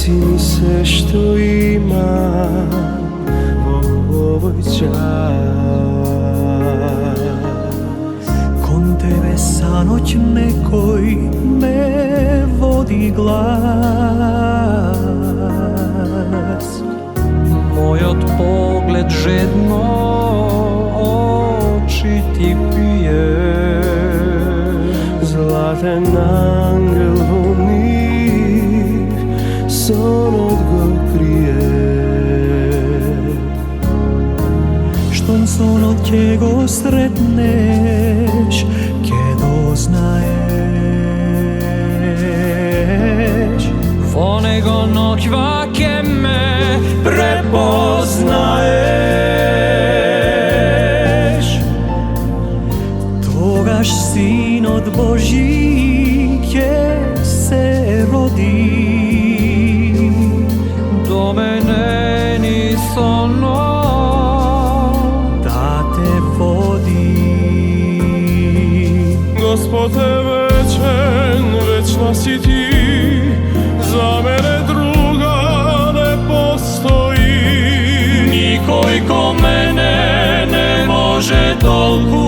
si mi sve što imam u ovoj čas. Kon tebe sanoć nekoj me vodi glas. Moj od pogled žedno oči ti pije. Zlaten angel vonih son od go krije. Šton sono ќе го sretneš, ќе doznaеш. Во него ноќва ќе ме препознаеш. Тогаш Синот Божи ќе се роди. До мене ни соно да те води. Gospod je večen, večna si ti, za mene druga ne postoji. Nikoj ko mene ne može tolku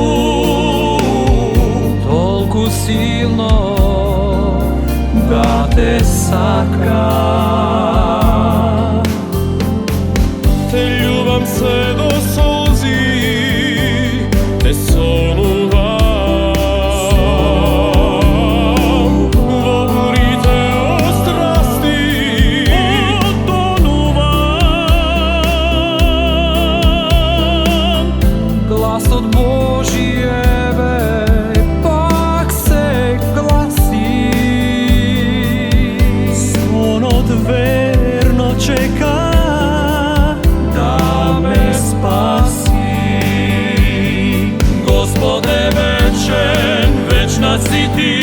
silno da te satka. Te ljubam se do solzi, te sonuvam. Govorite o strasti, otonuvam. Glas od Božijeve pak se glasi. Son od verno čeka da me spasi. Gospode večen, večna si ti,